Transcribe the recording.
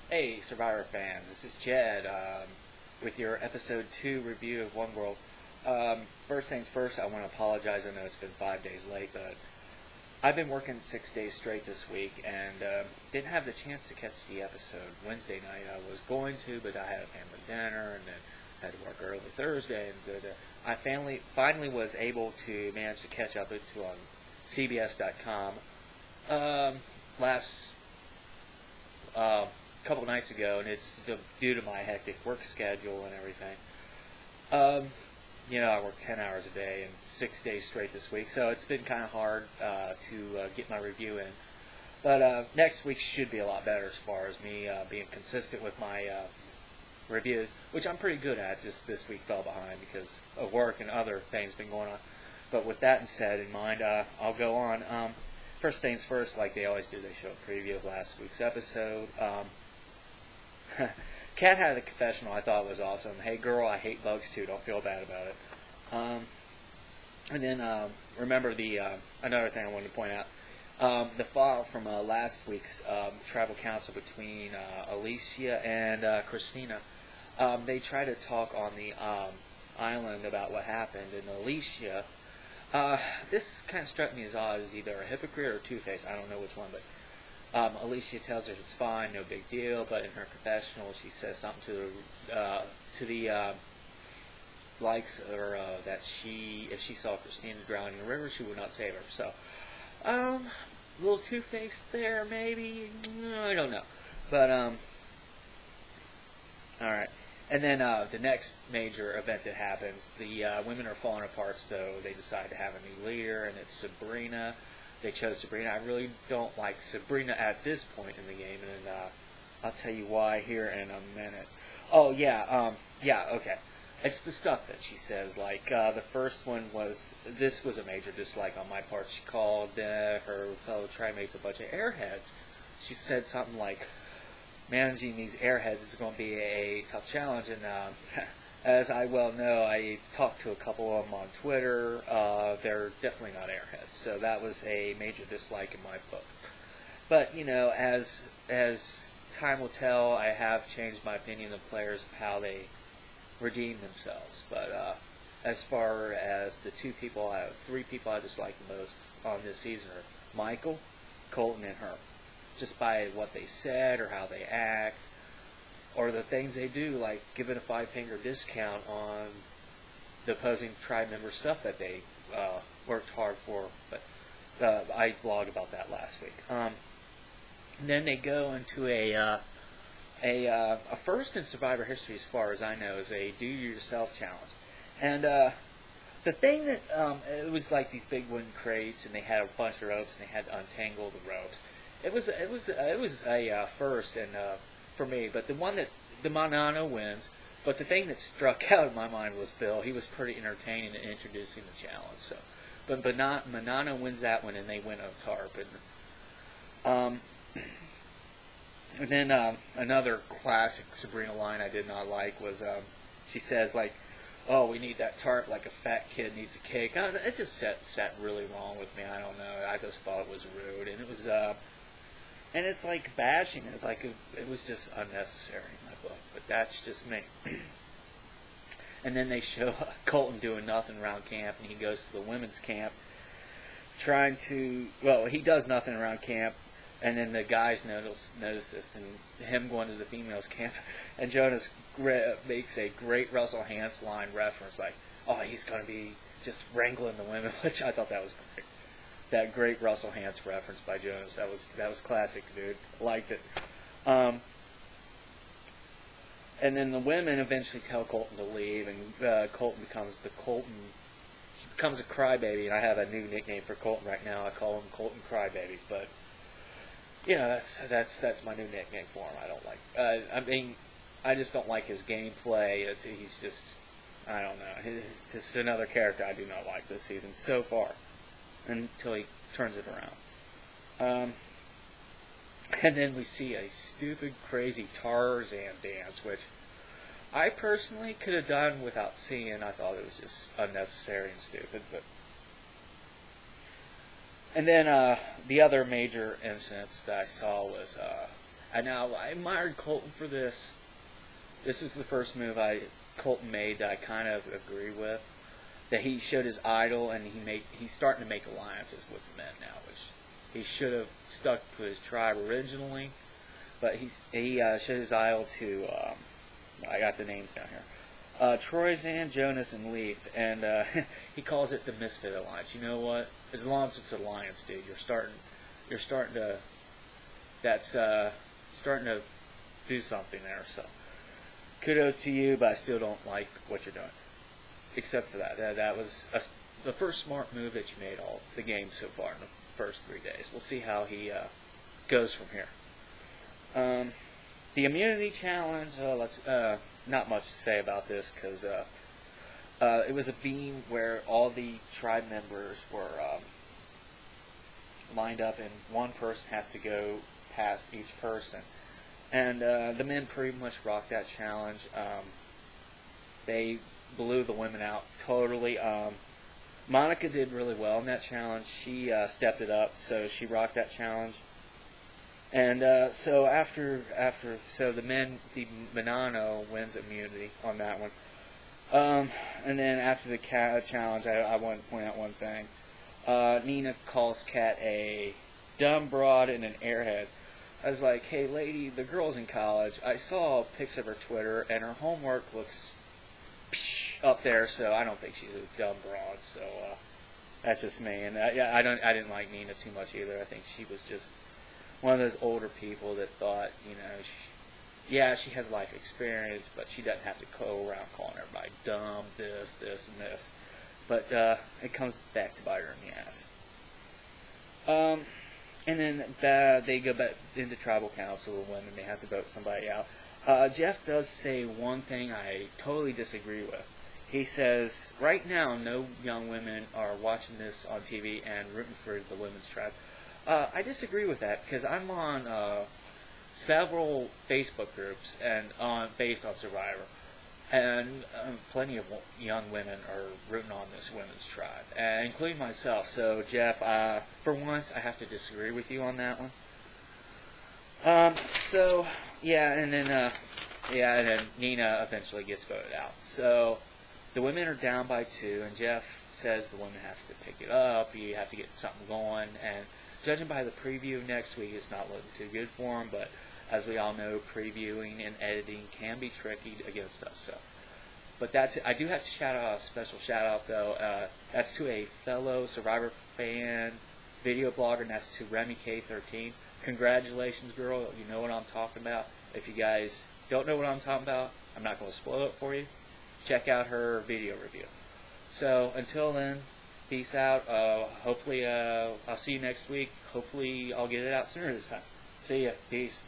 Hey, Survivor fans, this is Jed with your episode 2 review of One World. First things first, I want to apologize. I know it's been 5 days late, but I've been working 6 days straight this week and didn't have the chance to catch the episode Wednesday night. I was going to, but I had a family dinner and then had to work early Thursday. And I finally was able to manage to catch up to on CBS.com last couple nights ago, and it's due to my hectic work schedule and everything. I work 10 hours a day and 6 days straight this week, so it's been kind of hard to get my review in. But next week should be a lot better as far as me being consistent with my reviews, which I'm pretty good at. Just this week fell behind because of work and other things been going on. But with that said in mind, I'll go on. First things first, like they always do, they show a preview of last week's episode. Kat had a confessional I thought was awesome. Hey girl, I hate bugs too. Don't feel bad about it. And then remember the another thing I wanted to point out. The file from last week's tribal council between Alicia and Christina. They tried to talk on the island about what happened, and Alicia, this kind of struck me as odd as either a hypocrite or two-faced. I don't know which one, but Alicia tells her it's fine, no big deal, but in her confessional she says something to the likes or that if she saw Christina drowning in the river, she would not save her. So, a little two-faced there, maybe. I don't know, but all right. And then the next major event that happens, the women are falling apart, so they decide to have a new leader, and it's Sabrina. They chose Sabrina. I really don't like Sabrina at this point in the game, and I'll tell you why here in a minute. Oh, yeah, okay. It's the stuff that she says. Like, the first one this was a major dislike on my part. She called her fellow trimates a bunch of airheads. She said something like, managing these airheads is going to be a tough challenge, and as I well know, I talked to a couple of them on Twitter. They're definitely not airheads, so that was a major dislike in my book. But as time will tell, I have changed my opinion of players of how they redeem themselves. But as far as the three people I dislike the most on this season are Michael, Colton, and her. Just by what they said or how they act, or the things they do, like giving a 5-finger discount on the opposing tribe member stuff that they worked hard for. But I blogged about that last week. Then they go into a first in Survivor history, as far as I know, is a do-yourself challenge. And the thing that it was like these big wooden crates, and they had a bunch of ropes, and they had to untangle the ropes. It was a first and for me, but the one that the Manano wins. But the thing that struck out in my mind was Bill. He was pretty entertaining in introducing the challenge. So, but Manano wins that one, and they win a tarp. And then another classic Sabrina line I did not like was she says like, "Oh, we need that tarp like a fat kid needs a cake." It just sat really wrong with me. I don't know. I just thought it was rude, and it was. And it's like bashing. It's like it was just unnecessary in my book. But that's just me. And then they show Colton doing nothing around camp, and he goes to the women's camp, he does nothing around camp, and then the guys notice this, and him going to the females' camp, and Jonas makes a great Russell Hantz line reference, like, oh, he's going to be just wrangling the women, which I thought that was great. That great Russell Hantz reference by Jonas. That was classic, dude. Liked it. And then the women eventually tell Colton to leave, and Colton becomes a crybaby. And I have a new nickname for Colton right now. I call him Colton Crybaby. But that's my new nickname for him. I don't like. I just don't like his gameplay. He's just, I don't know. Just another character I do not like this season so far. Until he turns it around. And then we see a stupid, crazy Tarzan dance, which I personally could have done without seeing. I thought it was just unnecessary and stupid. And then the other major incidents that I saw was And now I admired Colton for this. This was the first move Colton made that I kind of agree with. That he showed his idol, and he's starting to make alliances with the men now, which he should have stuck to his tribe originally. But he showed his idol to I got the names down here. Troyzan, Jonas, and Leaf, and he calls it the Misfit Alliance. You know what? As long as it's alliance, dude, you're starting to starting to do something there. So kudos to you, but I still don't like what you're doing. Except for that, that was the first smart move that you made all the game so far in the first 3 days. We'll see how he goes from here. The immunity challenge. Let's not much to say about this because it was a beam where all the tribe members were lined up, and one person has to go past each person. And the men pretty much rocked that challenge. They blew the women out totally. Monica did really well in that challenge. She stepped it up, so she rocked that challenge. And so the Manano wins immunity on that one. And then after the challenge, I want to point out one thing. Nina calls Kat a dumb broad and an airhead. I was like, hey lady, the girl's in college. I saw pics of her Twitter, and her homework looks up there, so I don't think she's a dumb broad. So that's just me. And I didn't like Nina too much either. I think she was just one of those older people that thought, she has life experience, but she doesn't have to go around calling everybody dumb, this, and this. But it comes back to bite her in the ass. And then they go back into tribal council with women. They have to vote somebody out. Jeff does say one thing I totally disagree with. He says, right now, no young women are watching this on TV and rooting for the women's tribe. I disagree with that because I'm on several Facebook groups and based on Survivor, and plenty of young women are rooting on this women's tribe, including myself. So, Jeff, for once, I have to disagree with you on that one. And then Nina eventually gets voted out. So the women are down by 2, and Jeff says the women have to pick it up. You have to get something going, and judging by the preview next week, it's not looking too good for them. But as we all know, previewing and editing can be tricky against us. So, but that's it. I do have to shout out a special shout out though. That's to a fellow Survivor fan, video blogger, and that's to Remy K13. Congratulations, girl. You know what I'm talking about. If you guys don't know what I'm talking about, I'm not going to spoil it for you. Check out her video review. So until then, peace out. Hopefully, I'll see you next week. Hopefully, I'll get it out sooner this time. See ya. Peace.